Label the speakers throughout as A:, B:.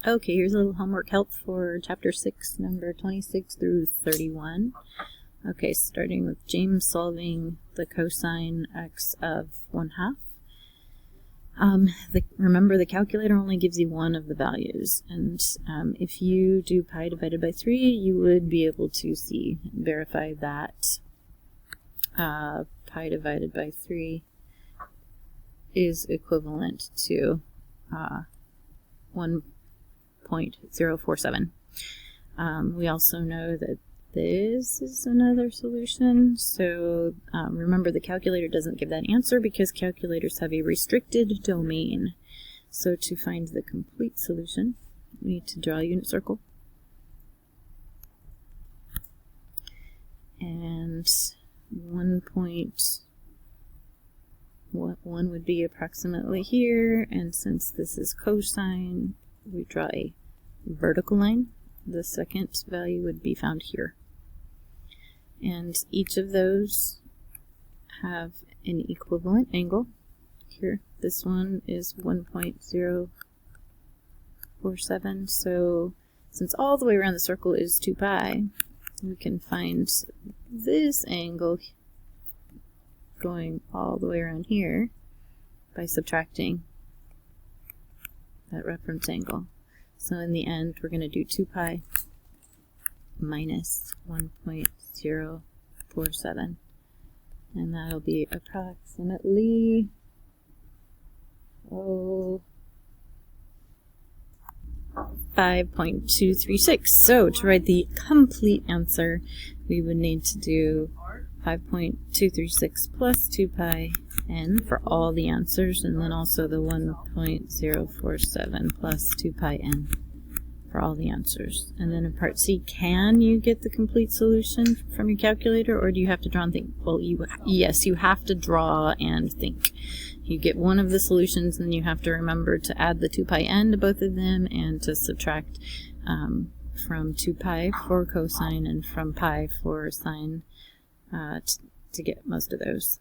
A: Okay, here's a little homework help for chapter 6, number 26 through 31. Okay, starting with James solving the cosine x of 1/2. Remember, the calculator only gives you one of the values, and if you do pi divided by 3, you would be able to verify that pi divided by 3 is equivalent to 1.047. We also know that this is another solution, so remember the calculator doesn't give that answer because calculators have a restricted domain. So to find the complete solution, we need to draw a unit circle. And 1.1 would be approximately here, and since this is cosine, we draw a vertical line. The second value would be found here. And each of those have an equivalent angle. Here, this one is 1.047, so since all the way around the circle is 2 pi, we can find this angle going all the way around here by subtracting that reference angle. So in the end, we're going to do 2 pi minus 1.047, and that'll be approximately 5.236. So to write the complete answer, we would need to do 5.236 plus 2 pi n for all the answers, and then also the 1.047 plus 2 pi n for all the answers. And then in part C, can you get the complete solution from your calculator, or do you have to draw and think? Well, yes, you have to draw and think. You get one of the solutions, and then you have to remember to add the 2 pi n to both of them and to subtract from 2 pi for cosine and from pi for sine to get most of those.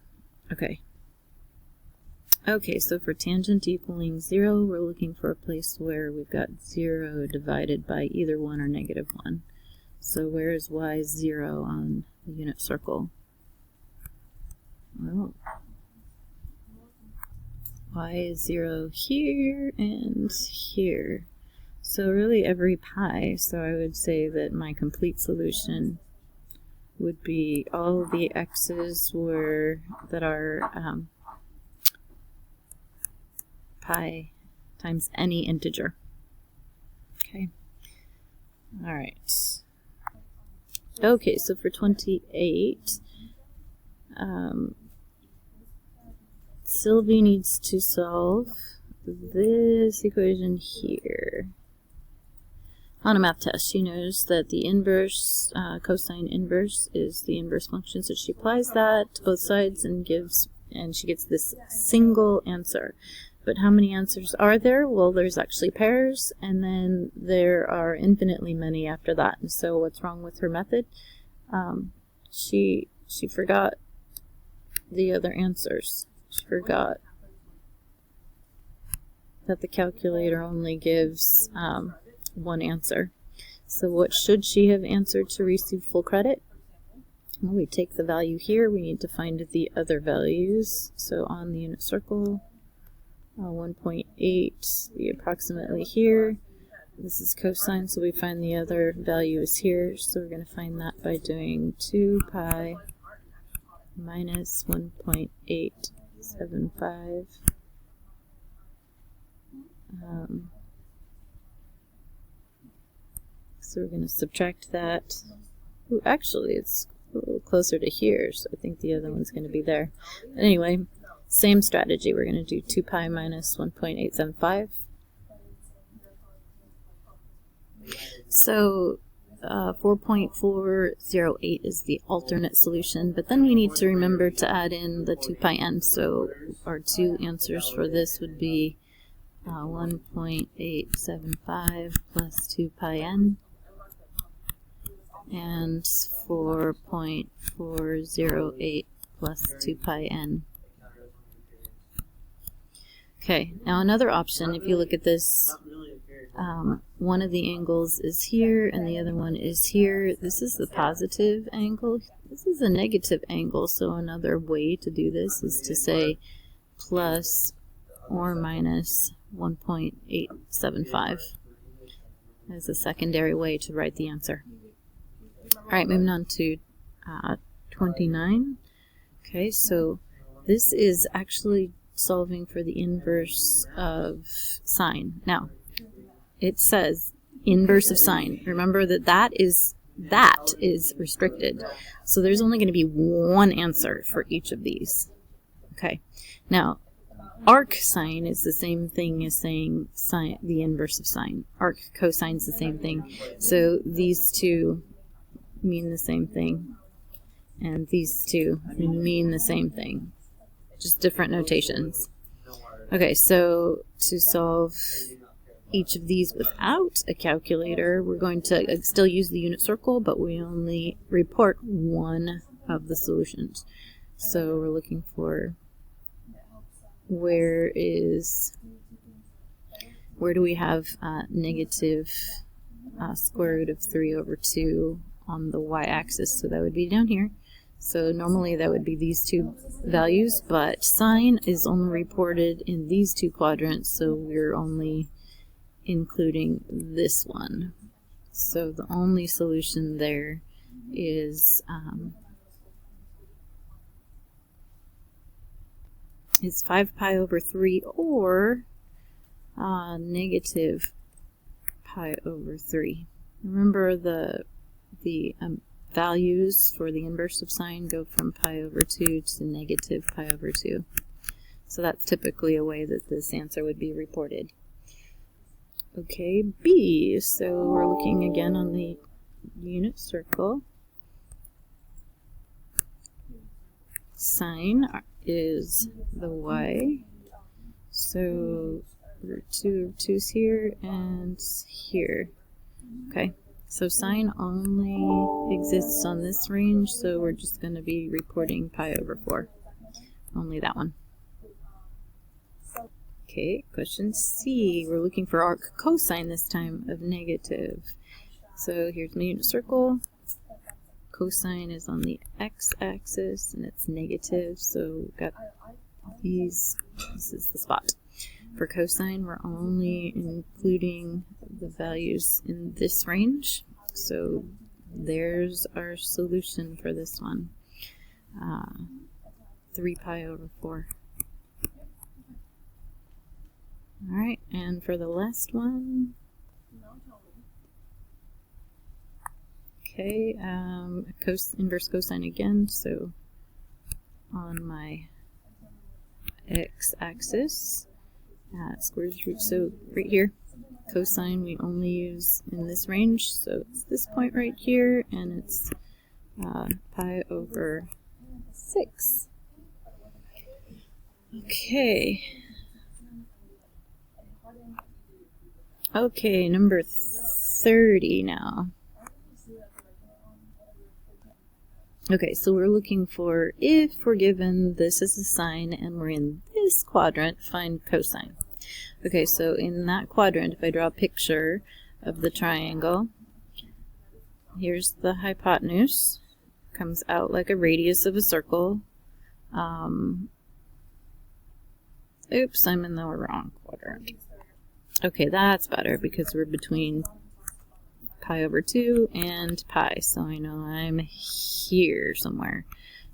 A: Okay, so for tangent equaling 0, we're looking for a place where we've got 0 divided by either 1 or negative 1. So where is y 0 on the unit circle? Well, y is 0 here and here. So really every pi, so I would say that my complete solution would be all of the x's that are pi times any integer. Okay. Alright. Okay, so for 28, Sylvie needs to solve this equation here. On a math test, she knows that the inverse, cosine inverse, is the inverse function, so she applies that to both sides and she gets this single answer. But how many answers are there? Well, there's actually pairs, and then there are infinitely many after that. And so what's wrong with her method? She forgot the other answers. She forgot that the calculator only gives one answer. So what should she have answered to receive full credit? Well, we take the value here. We need to find the other values. So on the unit circle, 1.8 be approximately here. This is cosine, so we find the other value is here. So we're going to find that by doing 2 pi minus 1.875. So we're going to subtract that. Ooh, actually, it's a little closer to here, so I think the other one's going to be there. But anyway, same strategy. We're going to do 2 pi minus 1.875. So 4.408 is the alternate solution, but then we need to remember to add in the 2 pi n. So our two answers for this would be 1.875 plus 2 pi n and 4.408 plus 2 pi n. Okay, now another option, if you look at this, one of the angles is here and the other one is here. This is the positive angle. This is a negative angle, so another way to do this is to say plus or minus 1.875 as a secondary way to write the answer. Alright, moving on to 29. Okay, so this is actually solving for the inverse of sine. Now, it says inverse of sine. Remember that that is restricted. So there's only going to be one answer for each of these. Okay. Now, arc sine is the same thing as saying sine, the inverse of sine. Arc cosine is the same thing. So these two mean the same thing. And these two mean the same thing. Just different notations. Okay, so to solve each of these without a calculator, we're going to still use the unit circle, but we only report one of the solutions. So we're looking for where do we have negative square root of 3 over 2 on the y-axis, so that would be down here. So normally that would be these two values, but sine is only reported in these two quadrants, so we're only including this one. So the only solution there is 5 pi over 3 or negative pi over 3. Remember the values for the inverse of sine go from pi over 2 to negative pi over 2. So that's typically a way that this answer would be reported. Okay, B. So we're looking again on the unit circle. Sine is the y. So root 2 of 2 is here and here. Okay. So sine only exists on this range, so we're just going to be reporting pi over 4. Only that one. Okay, question C. We're looking for arc cosine this time of negative. So here's my unit circle. Cosine is on the x-axis and it's negative, so we've got these. This is the spot. For cosine, we're only including the values in this range. So there's our solution for this one. 3 pi over 4. Alright, and for the last one, okay, inverse cosine again, so on my x-axis, square root, so right here, cosine we only use in this range, so it's this point right here, and it's pi over 6. Okay. Okay, number 30 now. Okay, so we're looking for, if we're given this as a sine and we're in this quadrant, find cosine. Okay, so in that quadrant, if I draw a picture of the triangle, here's the hypotenuse, comes out like a radius of a circle. Oops, I'm in the wrong quadrant. Okay, that's better because we're between pi over 2 and pi, so I know I'm here somewhere.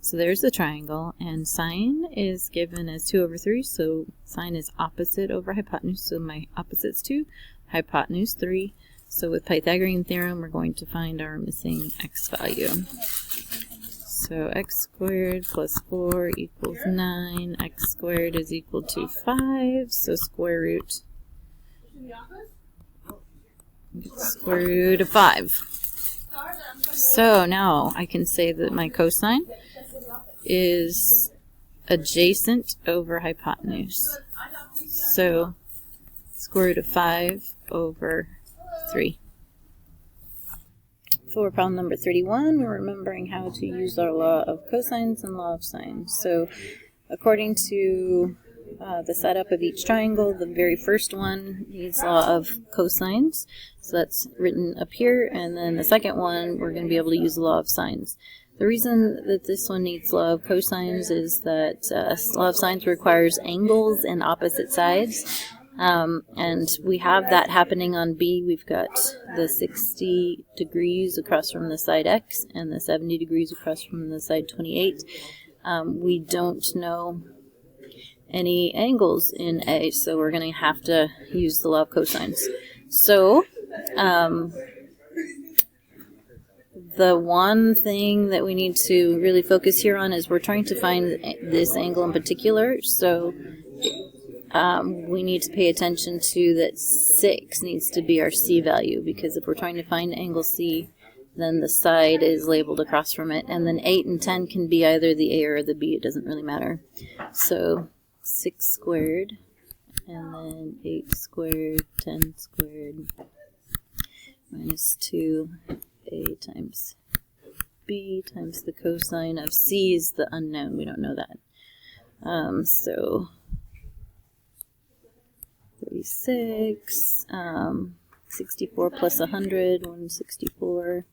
A: So there's the triangle, and sine is given as 2 over 3, so sine is opposite over hypotenuse, so my opposite's 2, hypotenuse 3. So with Pythagorean theorem, we're going to find our missing x value. So x squared plus 4 equals 9, x squared is equal to 5, so square root of 5. So now I can say that my cosine is adjacent over hypotenuse. So square root of 5 over 3. For problem number 31, we're remembering how to use our law of cosines and law of sines. So according to the setup of each triangle. The very first one needs law of cosines, so that's written up here, and then the second one we're going to be able to use the law of sines. The reason that this one needs law of cosines is that law of sines requires angles and opposite sides, and we have that happening on B. We've got the 60 degrees across from the side X and the 70 degrees across from the side 28. We don't know any angles in A, so we're going to have to use the law of cosines. So, the one thing that we need to really focus here on is we're trying to find this angle in particular, so we need to pay attention to that 6 needs to be our C value, because if we're trying to find angle C, then the side is labeled across from it, and then 8 and 10 can be either the A or the B, it doesn't really matter. So 6 squared, and then 8 squared, 10 squared, minus 2A times B times the cosine of C is the unknown, we don't know that. So 36, 64 plus 100, 164,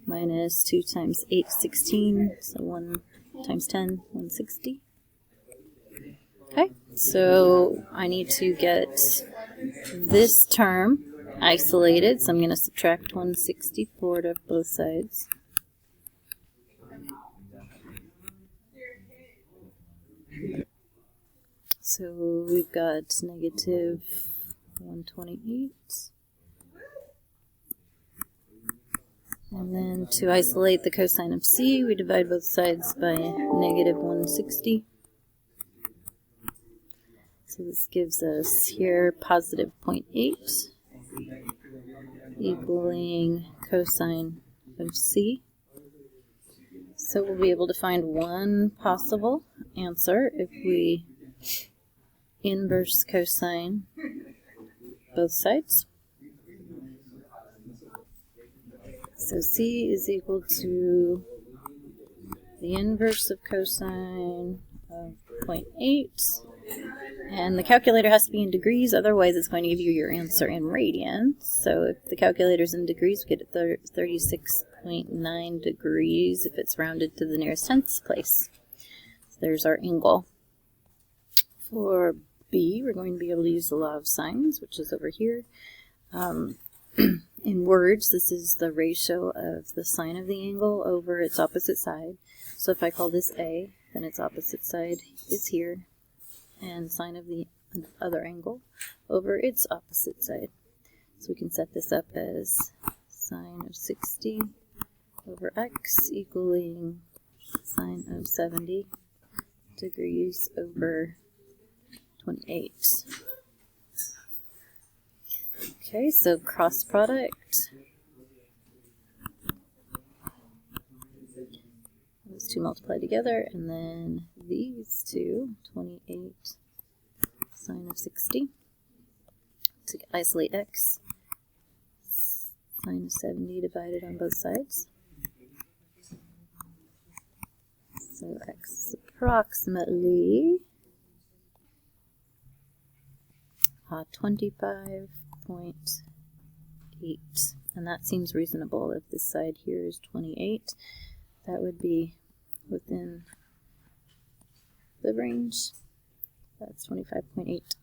A: minus 2 times 8, 16, so 1 times 10, 160. Okay, so I need to get this term isolated, so I'm going to subtract 164 to both sides. So we've got negative 128. And then to isolate the cosine of C, we divide both sides by negative 160. So this gives us here positive 0.8 equaling cosine of C. So we'll be able to find one possible answer if we inverse cosine both sides. So C is equal to the inverse of cosine of 0.8. And the calculator has to be in degrees, otherwise it's going to give you your answer in radians. So if the calculator's in degrees, we get 36.9 degrees if it's rounded to the nearest tenth place. So there's our angle. For B, we're going to be able to use the law of sines, which is over here. In words, this is the ratio of the sine of the angle over its opposite side. So if I call this A, then its opposite side is here, and sine of the other angle over its opposite side. So we can set this up as sine of 60 over x equaling sine of 70 degrees over 28. Okay, so cross product. Those two multiply together, and then these two, 28 sine of 60. To isolate x, sine of 70 divided on both sides. So x is approximately 25.8, and that seems reasonable. If this side here is 28, that would be within the range. That's 25.8.